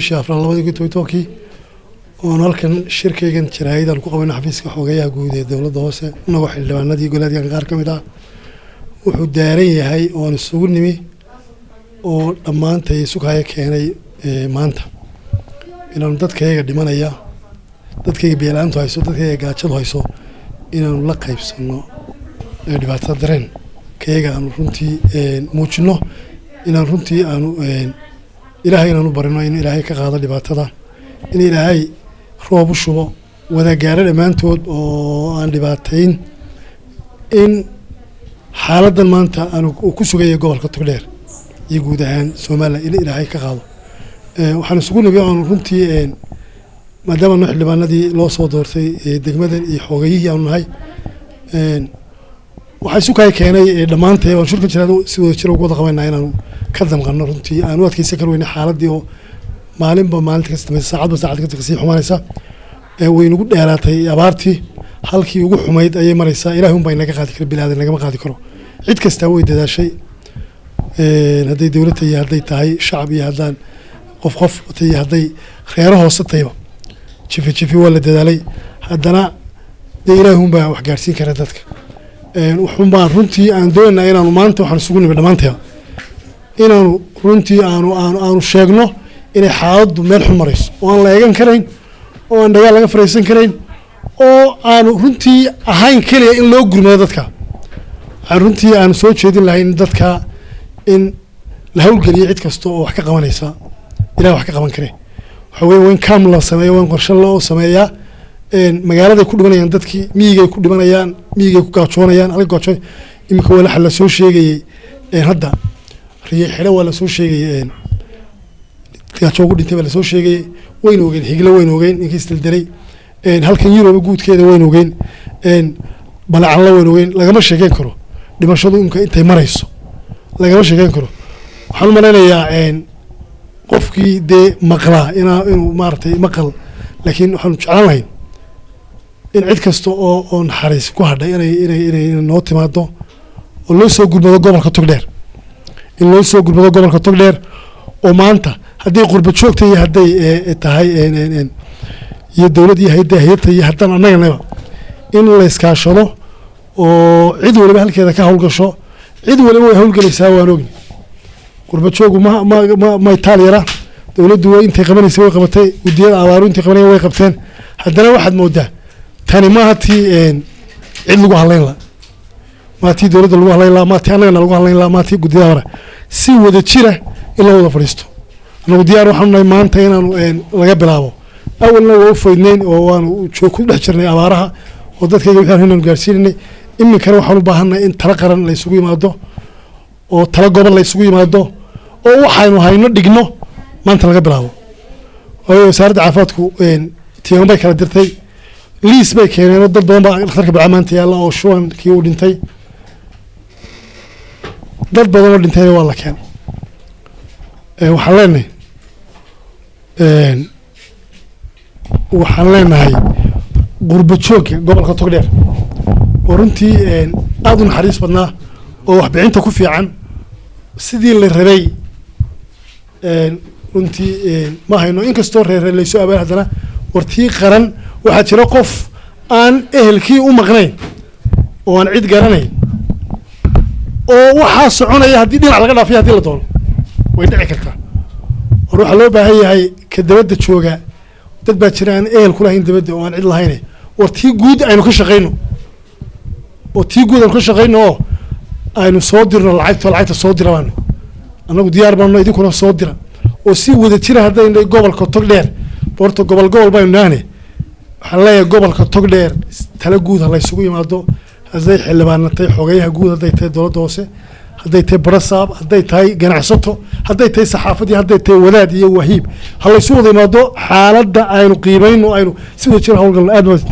شافنا الله ودي كنت توكي ونالكن شركة كان شرايدا الكوكب حفيز كحوجيا جودة الدولة دوسة نروح اللي عنا دي يقول هذه غير كم ده وحدارية هاي ونسوق نمي ولما أنت يسوق هاي كهني ما أنت إنه ندت كهيك دمنا إياه ندت كهيك بيلان تويسو ندت كهيك قاتشل تويسو إنه نلاقي بسنو دبعت درين كهيك أنا رنتي موجنو إنه رنتي أنا إلهي أنا نبرنا إن إلهي كقاضي دبعت هذا إن إلهي روب الشباب وذا جارد ما تود أو دبعتين إن حالة المانتا أنا وكسوجي جوال كتغير يجود عن سومالا إلهي كقاضي وحنسقون بيعون رنتي ما دام نحن لبنا دي لو صدرتي دقمة يحوجيه أو نهاي وحيسوق هاي كأني لما أنت وشركة شرادو سوى شرو قوة قوينا هنا كذا مغنى رنتي أنا وقت كيسكر وين حالة ديو معلم بمعلم تكستمر ساعات بساعات كتكسي حمارسة وينقول دياراتي أبارتي حالك يوجو حمايد أي مريسة إلهم بينك قاعد يكرر بلاد إنك ما قاعد يكرر عيد كستوي ده شيء هذي دولتي هذي تاعي شعبي هذان قف تي هذي خياره وسط طيبة شوفي ولا دلالي هذانا إلهم بقى وحجارسين كردتك وحنا رنتي عندنا إنا نمانت وحنسوقنا بالمانتها إنا رنتي أنا شاقنا إن حاض ملح مريس وأنا لا يجن كرين وأنا دجال لا فريسين كرين أو أنا رنتي هاي كلي إن لو جرنا دتك رنتي أنا سويت شيء دين لهين دتك إن لهول قليل عد كستو وحكي قوانيسا إلى وحكي قوان كريه حوي وين كامل السماء وين قرش الله السماء magaalada ku dhimanayaan dadkii miyiga ku dhimanayaan miyiga ku gaajoonayaan hal gaajoon imika wala xal soo sheegay hadda riixile wala soo sheegay gaajoon ku dhintay wala soo sheegay weyn ogeyn higla weyn ogeyn inkii istildiray halkan Yuroob guudkeeda weyn ogeyn balacan la weyn ogeyn lagama sheegan karo dhimashadu imka intay marayso lagama sheegan karo waxaan maleynayaa qofkii de maqla inuu maartay maqal laakiin waxaan jeclaan lahayn in cid kasta oo naxariis ku hadhay inay noo timaado oo loo soo gudbado gobolka Togdheer in loo soo gudbado gobolka Togdheer oo maanta haddii qurba joogta iyo hadday tahay iyo dawladda hay'adda iyo haddana annagana in la iskaashado oo cid waliba halkeeda ka hawlgasho cid waliba way hawlgalaysaa waan ogni qurba joogu ma Itaaliyana dawladdu way intay qabanaysaa way qabatay udiyada abaaru intay qabanayaan way qabteen haddana waxaad moodaa tani ma hati cid lagu haleyn la ma tii dawladda lagu haleyn la ma tii annagana lagu haleyn la ma tii guddiga hore si wada jira in la wada fadhiisto anagu diyaar waxaan nahay maanta inaanu laga bilaabo awalna waa u faydnayn oo waanu joog ku dhex jirnay abaaraha oo dadkayga wixii inaan gaarsiinay iminkana waxaan u baahannahay in tala qaran la isugu yimaado oo tala gobol la isugu yimaado oo waxaanu hayno dhigno maanta laga bilaabo oo wasaaradda caafimaadku tiiman bay kala dirtay liis bay keeneen dad badan baa dhakhtarka bacamaanta yaalla oo shuwan kii uu dhintay dad badan oo dhintay waa la keen waxaan leenahay qurba joogga gobolka Togdheer oo runtii aad u naxariis badnaa oo wax bixinta ku fiican sidii la rabay runtii ma hayno inkastoo reer la soo abaal hadana wartii qaran waxaa jira qof aan ehelkii u maqnayn oo aan cid garanayn oo waxa soconaya haddii dhinac laga dhaafiyo haddii la doono way dhici kartaa waxa loo baahan yahay ka dawladda jooga dad baa jira aan ehel ku lahayn dawladda oo aan cid lahayn wartii guud aynu ka shaqeyno oo tii guud aynu ka shaqeyno oo aynu soo dirno lacagta soo diraan anagu diyaar baan idinkuna soo dira oo si wada jira hadday gobolka Togdheer boorto gobol baynu naane waxaan leeyahay gobolka Togdheer tala guud la isugu yimaado haday xildhibaanatay xogayaha guud haday tahay dawladda hoose haday tahay barasaab haday tahay ganacsato haday tahay saxaafadii haday tahay wadaad iyo wahiib ha la isugu yimaado xaaladda aynu qiimayno aynu si wada jira hawlgal aad